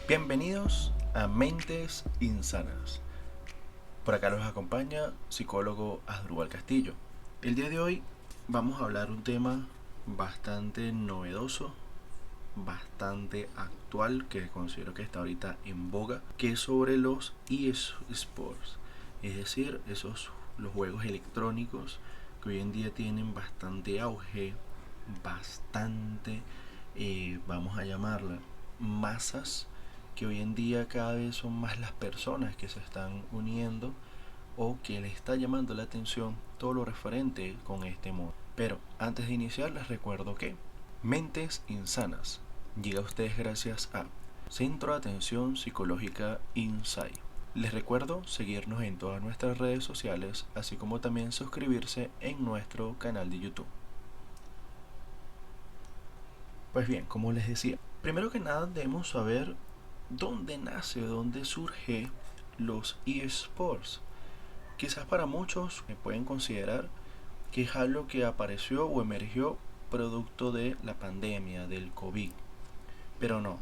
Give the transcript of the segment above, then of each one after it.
Bienvenidos a Mentes Insanas. Por acá los acompaña psicólogo Asdrúbal Castillo. El día de hoy vamos a hablar un tema bastante novedoso, bastante actual, que considero que está ahorita en boga, que es sobre los eSports, es decir, los juegos electrónicos que hoy en día tienen bastante auge, bastante, vamos a llamarla, masas, que hoy en día cada vez son más las personas que se están uniendo o que les está llamando la atención todo lo referente con este modo. Pero antes de iniciar les recuerdo que Mentes Insanas llega a ustedes gracias a Centro de Atención Psicológica Insight. Les recuerdo seguirnos en todas nuestras redes sociales, así como también suscribirse en nuestro canal de YouTube. Pues bien, como les decía, primero que nada debemos saber dónde nace, dónde surge los eSports. Quizás para muchos pueden considerar que es algo que apareció o emergió producto de la pandemia, del COVID. Pero no,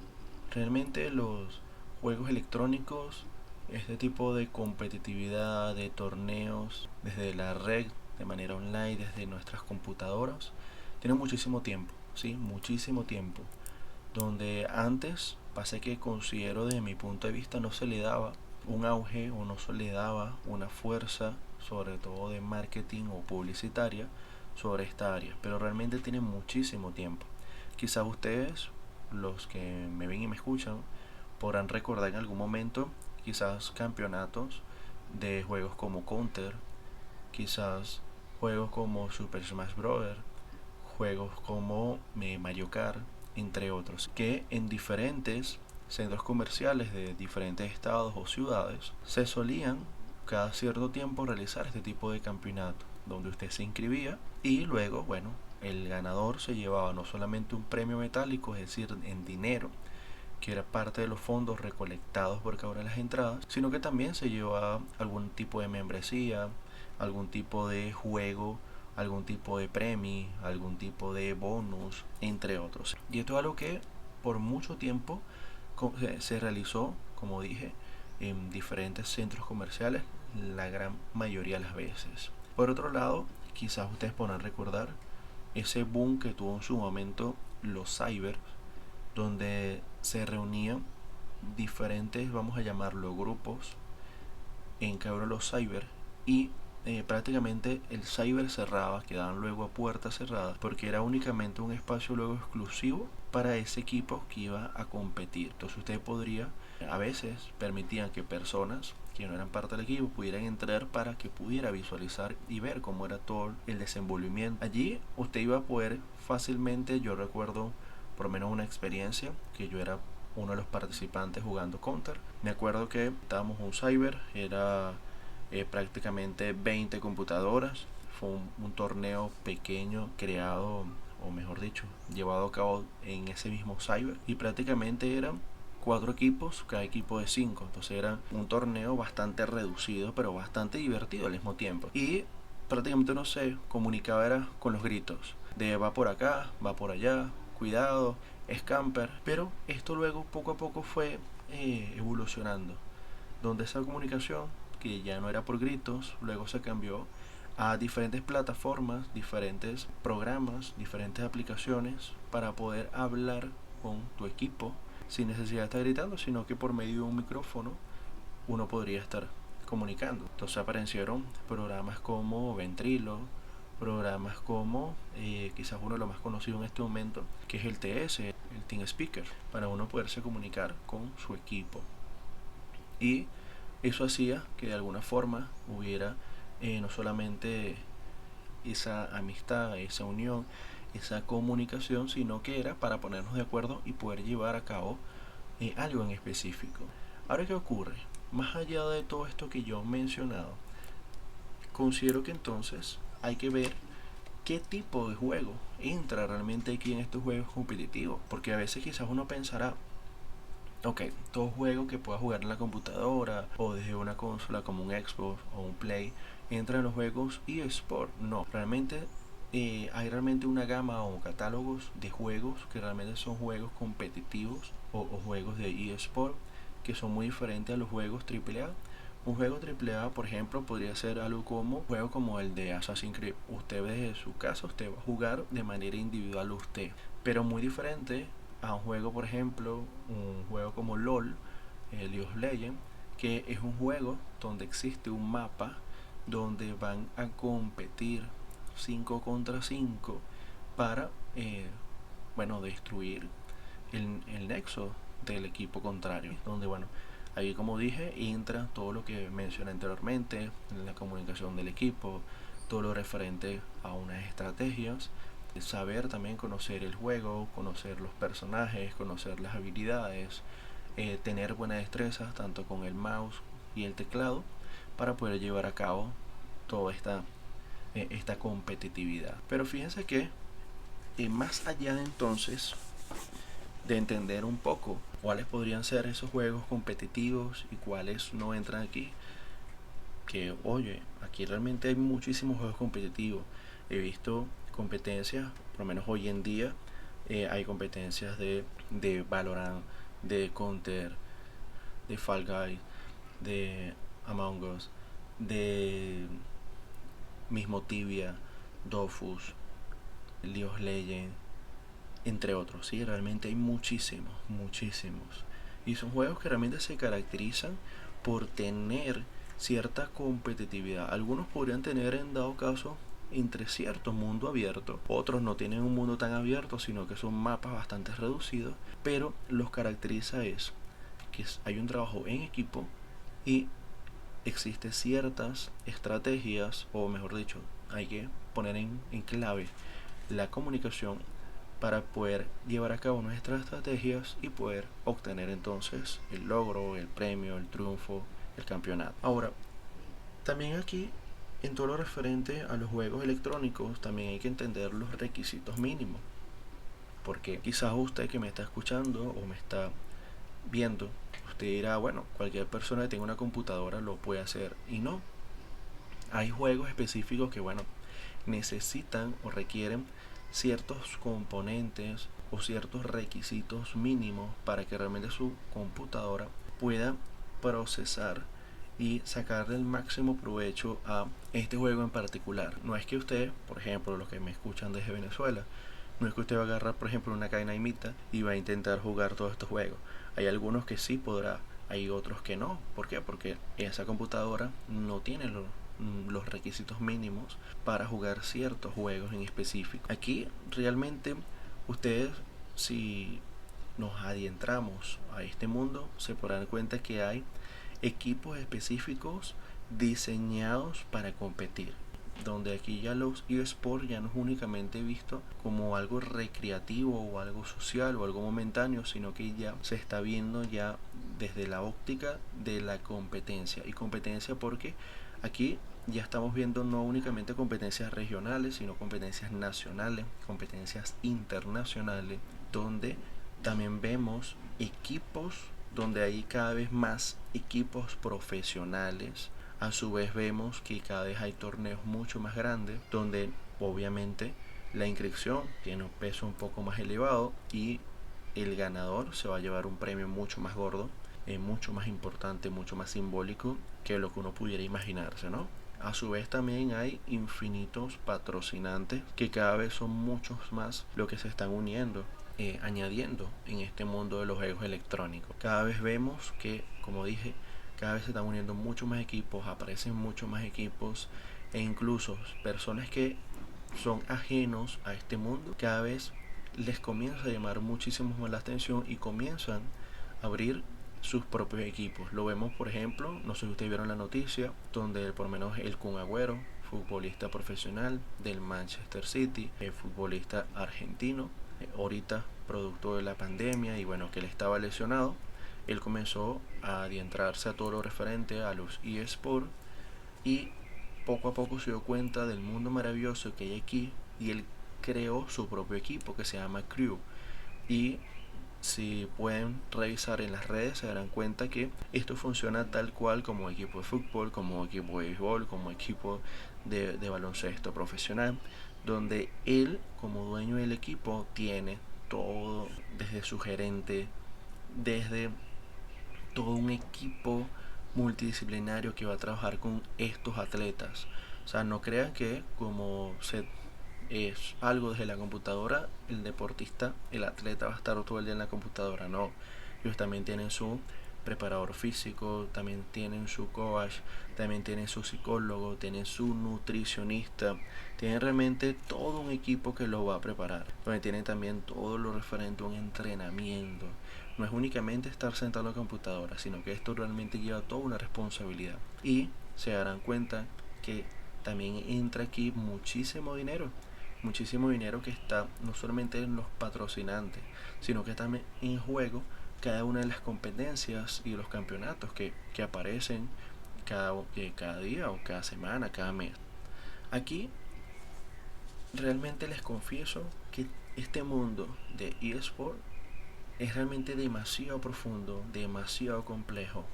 realmente los juegos electrónicos, este tipo de competitividad, de torneos, desde la red, de manera online, desde nuestras computadoras, tienen muchísimo tiempo, ¿sí? Muchísimo tiempo. Donde antes, pasa que considero desde mi punto de vista no se le daba un auge o no se le daba una fuerza, sobre todo de marketing o publicitaria, sobre esta área. Pero realmente tienen muchísimo tiempo. Quizás ustedes, los que me ven y me escuchan, podrán recordar en algún momento quizás campeonatos de juegos como Counter, quizás juegos como Super Smash Bros., juegos como Mario Kart, entre otros, que en diferentes centros comerciales de diferentes estados o ciudades se solían cada cierto tiempo realizar este tipo de campeonato, donde usted se inscribía y luego, bueno, el ganador se llevaba no solamente un premio metálico, es decir, en dinero, que era parte de los fondos recolectados por cada una de las entradas, sino que también se llevaba algún tipo de membresía, algún tipo de juego, algún tipo de premio, algún tipo de bonus, entre otros. Y esto es algo que por mucho tiempo se realizó, como dije, en diferentes centros comerciales, la gran mayoría de las veces. Por otro lado, quizás ustedes podrán recordar ese boom que tuvo en su momento los cyber, donde se reunían diferentes, vamos a llamarlo, grupos en cada uno de los cyber y prácticamente el cyber cerraba, quedaban luego a puertas cerradas porque era únicamente un espacio luego exclusivo para ese equipo que iba a competir. Entonces usted podría, a veces permitían que personas que no eran parte del equipo pudieran entrar para que pudiera visualizar y ver cómo era todo el desenvolvimiento. Allí usted iba a poder fácilmente, yo recuerdo por lo menos una experiencia que yo era uno de los participantes jugando Counter. Me acuerdo que estábamos en un cyber, era prácticamente 20 computadoras. Fue un torneo pequeño creado, o mejor dicho, llevado a cabo en ese mismo cyber. Y prácticamente eran 4 equipos, cada equipo de 5. Entonces era un torneo bastante reducido, pero bastante divertido al mismo tiempo. Y prácticamente no se comunicaba era con los gritos de va por acá, va por allá, cuidado, scamper. Pero esto luego poco a poco fue evolucionando, donde esa comunicación, que ya no era por gritos, luego se cambió a diferentes plataformas, diferentes programas, diferentes aplicaciones para poder hablar con tu equipo sin necesidad de estar gritando, sino que por medio de un micrófono uno podría estar comunicando. Entonces aparecieron programas como Ventrilo, programas como quizás uno de los más conocidos en este momento, que es el TS, el Team Speaker, para uno poderse comunicar con su equipo. Y eso hacía que de alguna forma hubiera no solamente esa amistad, esa unión, esa comunicación, sino que era para ponernos de acuerdo y poder llevar a cabo algo en específico. Ahora, ¿qué ocurre? Más allá de todo esto que yo he mencionado, considero que entonces hay que ver qué tipo de juego entra realmente aquí en estos juegos competitivos, porque a veces quizás uno pensará, ok, todo juego que pueda jugar en la computadora o desde una consola como un Xbox o un Play entra en los juegos eSport. No, realmente hay realmente una gama o catálogos de juegos que realmente son juegos competitivos o juegos de eSport que son muy diferentes a los juegos AAA. Un juego AAA, por ejemplo, podría ser algo como un juego como el de Assassin's Creed. Usted desde su casa, usted va a jugar de manera individual usted, pero muy diferente a un juego, por ejemplo, un juego como LOL, League of Legends, que es un juego donde existe un mapa donde van a competir 5 contra 5 para, bueno, destruir el nexo del equipo contrario. Donde, bueno, ahí como dije, entra todo lo que mencioné anteriormente, la comunicación del equipo, todo lo referente a unas estrategias, saber también conocer el juego, conocer los personajes, conocer las habilidades, tener buenas destrezas tanto con el mouse y el teclado para poder llevar a cabo toda esta competitividad. Pero fíjense que más allá de entonces de entender un poco cuáles podrían ser esos juegos competitivos y cuáles no entran aquí, que oye, aquí realmente hay muchísimos juegos competitivos. He visto competencias, por lo menos hoy en día, hay competencias de Valorant, de Counter, de Fall Guys, de Among Us, de mismo Tibia, Dofus, League of Legends, entre otros. Sí, realmente hay muchísimos, muchísimos. Y son juegos que realmente se caracterizan por tener cierta competitividad. Algunos podrían tener en dado caso entre cierto mundo abierto, otros no tienen un mundo tan abierto, sino que son mapas bastante reducidos, pero los caracteriza es que hay un trabajo en equipo y existen ciertas estrategias, o mejor dicho, hay que poner en clave la comunicación para poder llevar a cabo nuestras estrategias y poder obtener entonces el logro, el premio, el triunfo, el campeonato. Ahora, también aquí, en todo lo referente a los juegos electrónicos, también hay que entender los requisitos mínimos. Porque quizás usted que me está escuchando o me está viendo, usted dirá, bueno, cualquier persona que tenga una computadora lo puede hacer. Y no, hay juegos específicos que, bueno, necesitan o requieren ciertos componentes o ciertos requisitos mínimos para que realmente su computadora pueda procesar y sacarle el máximo provecho a este juego en particular. No es que usted, por ejemplo, los que me escuchan desde Venezuela, no es que usted va a agarrar, por ejemplo, una cainaimita y va a intentar jugar todos estos juegos. Hay algunos que sí podrá, hay otros que no. ¿Por qué? Porque esa computadora no tiene los requisitos mínimos para jugar ciertos juegos en específico. Aquí realmente ustedes, si nos adentramos a este mundo, se podrán dar cuenta que hay equipos específicos diseñados para competir, donde aquí ya los eSports ya no es únicamente visto como algo recreativo o algo social o algo momentáneo, sino que ya se está viendo ya desde la óptica de la competencia. Y competencia porque aquí ya estamos viendo no únicamente competencias regionales, sino competencias nacionales, competencias internacionales, donde también vemos equipos, donde hay cada vez más equipos profesionales. A su vez vemos que cada vez hay torneos mucho más grandes, donde obviamente la inscripción tiene un peso un poco más elevado y el ganador se va a llevar un premio mucho más gordo, mucho más importante, mucho más simbólico que lo que uno pudiera imaginarse, ¿no? A su vez también hay infinitos patrocinantes que cada vez son muchos más los que se están uniendo, añadiendo en este mundo de los juegos electrónicos. Cada vez vemos que, como dije, cada vez se están uniendo muchos más equipos, aparecen muchos más equipos e incluso personas que son ajenos a este mundo, cada vez les comienza a llamar muchísimo más la atención y comienzan a abrir sus propios equipos. Lo vemos, por ejemplo, no sé si ustedes vieron la noticia, donde por lo menos el Kun Agüero, futbolista profesional del Manchester City, el futbolista argentino, ahorita producto de la pandemia y bueno, que él estaba lesionado, él comenzó a adentrarse a todo lo referente a los eSports y poco a poco se dio cuenta del mundo maravilloso que hay aquí y él creó su propio equipo que se llama Crew. Y si pueden revisar en las redes se darán cuenta que esto funciona tal cual como equipo de fútbol, como equipo de béisbol, como equipo de baloncesto profesional, donde él como dueño del equipo tiene todo, desde su gerente, desde todo un equipo multidisciplinario que va a trabajar con estos atletas. O sea, no crean que como se es algo desde la computadora, el deportista, el atleta va a estar todo el día en la computadora. No, ellos también tienen su preparador físico, también tienen su coach, también tienen su psicólogo, tienen su nutricionista, tienen realmente todo un equipo que los va a preparar, donde tienen también todo lo referente a un entrenamiento. No es únicamente estar sentado en la computadora, sino que esto realmente lleva toda una responsabilidad. Y se darán cuenta que también entra aquí muchísimo dinero que está no solamente en los patrocinantes, sino que también en juego cada una de las competencias y los campeonatos que aparecen cada día o cada semana, cada mes. Aquí realmente les confieso que este mundo de eSport es realmente demasiado profundo, demasiado complejo,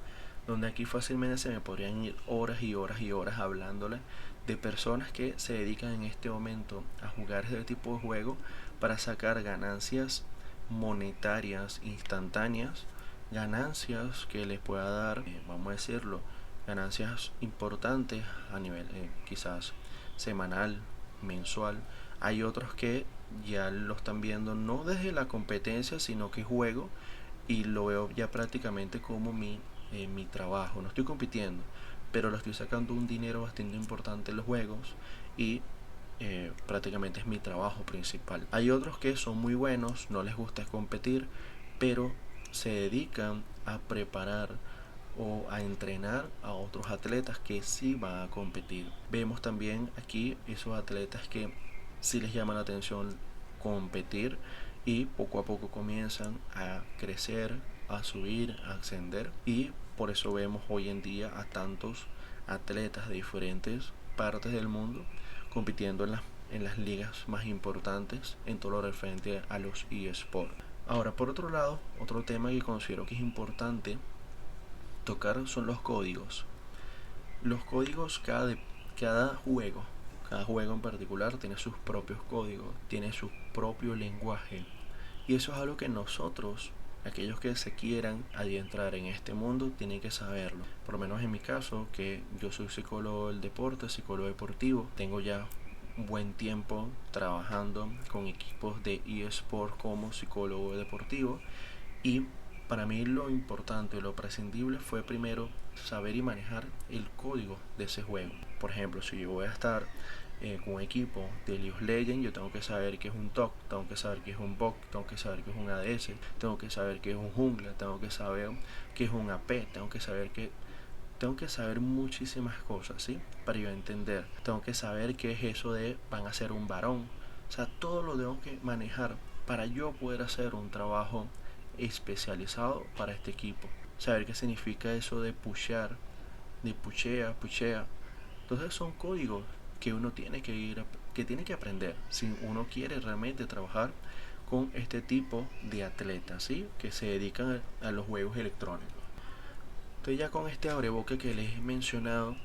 donde aquí fácilmente se me podrían ir horas y horas y horas hablándole de personas que se dedican en este momento a jugar este tipo de juego para sacar ganancias monetarias instantáneas, ganancias que les pueda dar, vamos a decirlo, ganancias importantes a nivel quizás semanal, mensual. Hay otros que ya lo están viendo no desde la competencia, sino que juego y lo veo ya prácticamente como mi trabajo. No estoy compitiendo, pero lo estoy sacando un dinero bastante importante en los juegos y prácticamente es mi trabajo principal. Hay otros que son muy buenos, no les gusta competir, pero se dedican a preparar o a entrenar a otros atletas que sí van a competir. Vemos también aquí esos atletas que sí les llama la atención competir y poco a poco comienzan a crecer, a subir, a ascender, y por eso vemos hoy en día a tantos atletas de diferentes partes del mundo compitiendo en las ligas más importantes en todo lo referente a los eSports. Ahora, por otro lado, otro tema que considero que es importante tocar son los códigos. Los códigos, cada juego, cada juego en particular tiene sus propios códigos, tiene su propio lenguaje. Y eso es algo que nosotros, aquellos que se quieran adentrar en este mundo, tienen que saberlo. Por lo menos en mi caso, que yo soy psicólogo del deporte, psicólogo deportivo, tengo ya un buen tiempo trabajando con equipos de eSport como psicólogo deportivo, y para mí lo importante, lo prescindible fue primero saber y manejar el código de ese juego. Por ejemplo, si yo voy a estar con un equipo de League of Legends, yo tengo que saber qué es un TOC, tengo que saber qué es un bot, tengo que saber qué es un ADS, tengo que saber qué es un jungla, tengo que saber qué es un AP, tengo que saber muchísimas cosas, ¿sí? Para yo entender. Tengo que saber qué es eso de van a ser un varón. O sea, todo lo tengo que manejar para yo poder hacer un trabajo especializado para este equipo. Saber qué significa eso de pushear, de pushea. Entonces son códigos que uno tiene que tiene que aprender si uno quiere realmente trabajar con este tipo de atletas, ¿sí? Que se dedican a los juegos electrónicos. Entonces ya con este abreboque que les he mencionado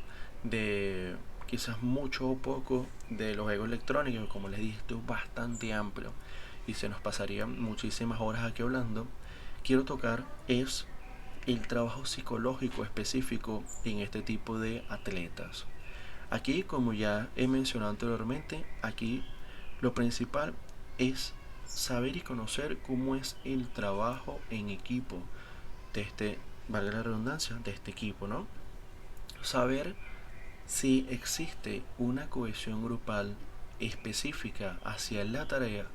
de quizás mucho o poco de los juegos electrónicos, como les dije, esto es bastante amplio y se nos pasarían muchísimas horas aquí hablando. Quiero tocar es el trabajo psicológico específico en este tipo de atletas. Aquí, como ya he mencionado anteriormente, aquí lo principal es saber y conocer cómo es el trabajo en equipo de este, valga la redundancia, de este equipo, ¿no? Saber si existe una cohesión grupal específica hacia la tarea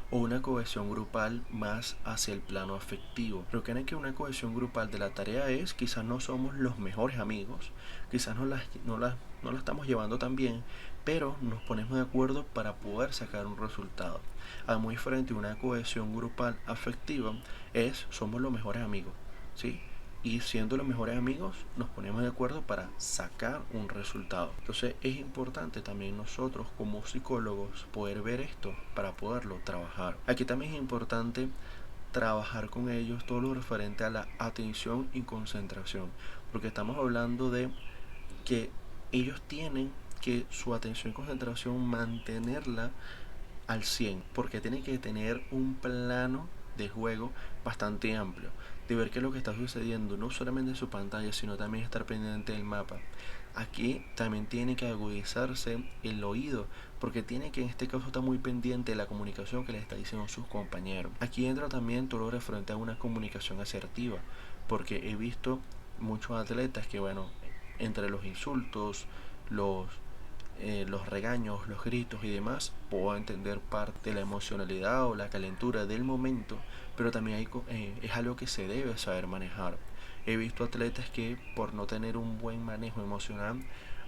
o una cohesión grupal más hacia el plano afectivo. Recuerden que una cohesión grupal de la tarea es quizás no somos los mejores amigos, quizás no la estamos llevando tan bien, pero nos ponemos de acuerdo para poder sacar un resultado. A muy diferente, una cohesión grupal afectiva es somos los mejores amigos, ¿sí? Y siendo los mejores amigos nos ponemos de acuerdo para sacar un resultado. Entonces es importante también nosotros como psicólogos poder ver esto para poderlo trabajar. Aquí también es importante trabajar con ellos todo lo referente a la atención y concentración, porque estamos hablando de que ellos tienen que su atención y concentración mantenerla al 100 porque tiene que tener un plano de juego bastante amplio, de ver qué es lo que está sucediendo, no solamente en su pantalla, sino también estar pendiente del mapa. Aquí también tiene que agudizarse el oído, porque tiene que en este caso estar muy pendiente de la comunicación que le está diciendo sus compañeros. Aquí entra también todo lo referente a una comunicación asertiva, porque he visto muchos atletas que, bueno, entre los insultos, los los regaños, los gritos y demás, puedo entender parte de la emocionalidad o la calentura del momento, pero también es algo que se debe saber manejar. He visto atletas que por no tener un buen manejo emocional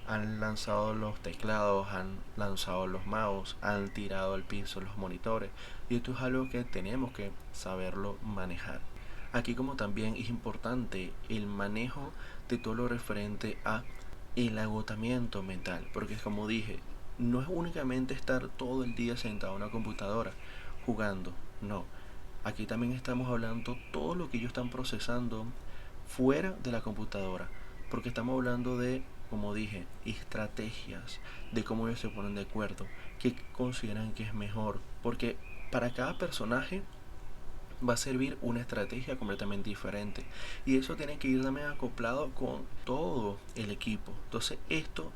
han lanzado los teclados, han lanzado los mouse, han tirado al piso los monitores, y esto es algo que tenemos que saberlo manejar. Aquí como también es importante el manejo de todo lo referente a el agotamiento mental, porque como dije, no es únicamente estar todo el día sentado en una computadora jugando, no. Aquí también estamos hablando todo lo que ellos están procesando fuera de la computadora, porque estamos hablando de, como dije, estrategias, de cómo ellos se ponen de acuerdo, qué consideran que es mejor, porque para cada personaje va a servir una estrategia completamente diferente, y eso tiene que ir también acoplado con todo el equipo. Entonces esto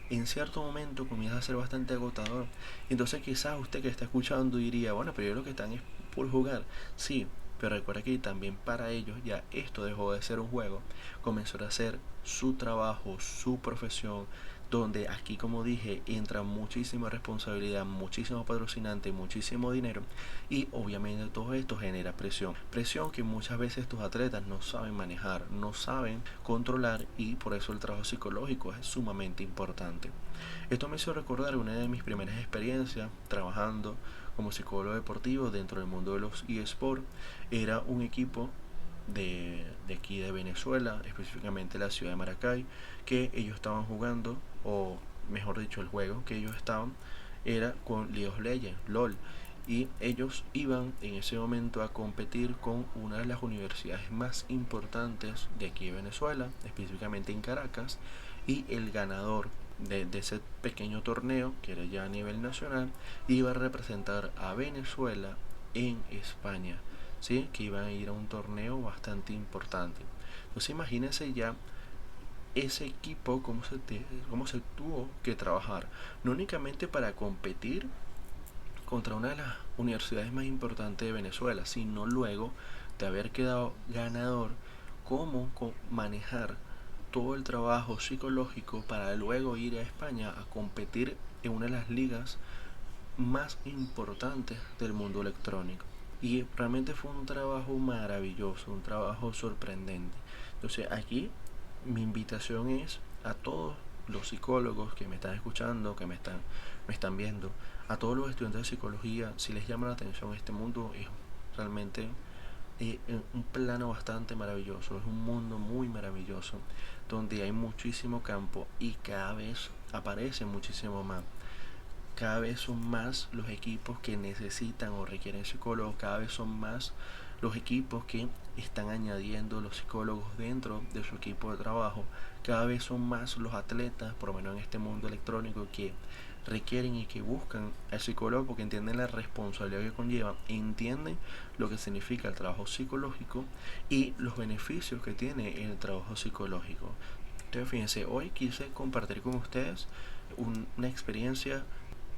en cierto momento comienza a ser bastante agotador. Entonces quizás usted que está escuchando diría, bueno, pero ellos lo que están es por jugar. Sí, pero recuerda que también para ellos ya esto dejó de ser un juego, comenzó a ser su trabajo, su profesión, donde aquí, como dije, entra muchísima responsabilidad, muchísimo patrocinante, muchísimo dinero, y obviamente todo esto genera presión. Presión que muchas veces tus atletas no saben manejar, no saben controlar, y por eso el trabajo psicológico es sumamente importante. Esto me hizo recordar una de mis primeras experiencias trabajando como psicólogo deportivo dentro del mundo de los eSports. Era un equipo de aquí de Venezuela, específicamente la ciudad de Maracay, que ellos estaban jugando, o mejor dicho, el juego que ellos estaban era con League of Legends, LOL, y ellos iban en ese momento a competir con una de las universidades más importantes de aquí de Venezuela, específicamente en Caracas, y el ganador de ese pequeño torneo, que era ya a nivel nacional, iba a representar a Venezuela en España, ¿sí? Que iban a ir a un torneo bastante importante. Entonces imagínense ya ese equipo cómo se tuvo que trabajar, no únicamente para competir contra una de las universidades más importantes de Venezuela, sino luego de haber quedado ganador, cómo manejar todo el trabajo psicológico para luego ir a España a competir en una de las ligas más importantes del mundo electrónico. Y realmente fue un trabajo maravilloso, un trabajo sorprendente. Entonces aquí mi invitación es a todos los psicólogos que me están escuchando, que me están viendo, a todos los estudiantes de psicología, si les llama la atención este mundo, es realmente un plano bastante maravilloso, es un mundo muy maravilloso, donde hay muchísimo campo y cada vez aparece muchísimo más. Cada vez son más los equipos que necesitan o requieren psicólogos, cada vez son más los equipos que están añadiendo los psicólogos dentro de su equipo de trabajo, cada vez son más los atletas, por lo menos en este mundo electrónico, que requieren y que buscan al psicólogo porque entienden la responsabilidad que conlleva, entienden lo que significa el trabajo psicológico y los beneficios que tiene el trabajo psicológico. Entonces fíjense, hoy quise compartir con ustedes una experiencia,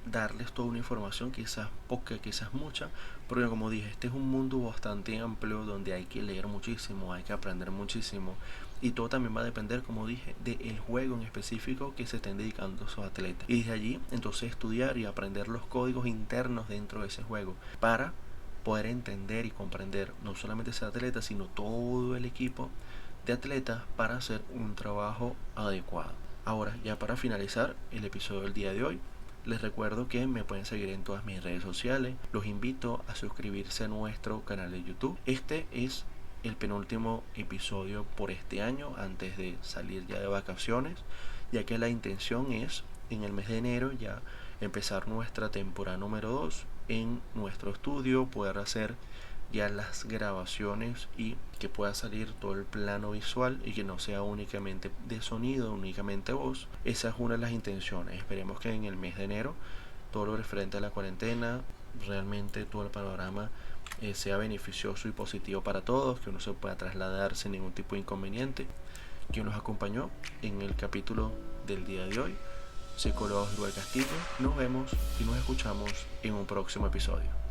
darles toda una información, quizás poca, quizás mucha, porque como dije, este es un mundo bastante amplio donde hay que leer muchísimo, hay que aprender muchísimo, y todo también va a depender, como dije, del juego en específico que se estén dedicando esos atletas, y desde allí entonces estudiar y aprender los códigos internos dentro de ese juego para poder entender y comprender no solamente ese atleta, sino todo el equipo de atletas para hacer un trabajo adecuado. Ahora, ya para finalizar el episodio del día de hoy, les recuerdo que me pueden seguir en todas mis redes sociales. Los invito a suscribirse a nuestro canal de YouTube. Este es el penúltimo episodio por este año antes de salir ya de vacaciones, ya que la intención es en el mes de enero ya empezar nuestra temporada número 2 en nuestro estudio, poder hacer ya las grabaciones y que pueda salir todo el plano visual y que no sea únicamente de sonido, únicamente voz. Esa es una de las intenciones. Esperemos que en el mes de enero todo lo referente a la cuarentena, realmente todo el panorama sea beneficioso y positivo para todos, que uno se pueda trasladar sin ningún tipo de inconveniente. Quien nos acompañó en el capítulo del día de hoy, psicólogo Osvaldo Castillo. Nos vemos y nos escuchamos en un próximo episodio.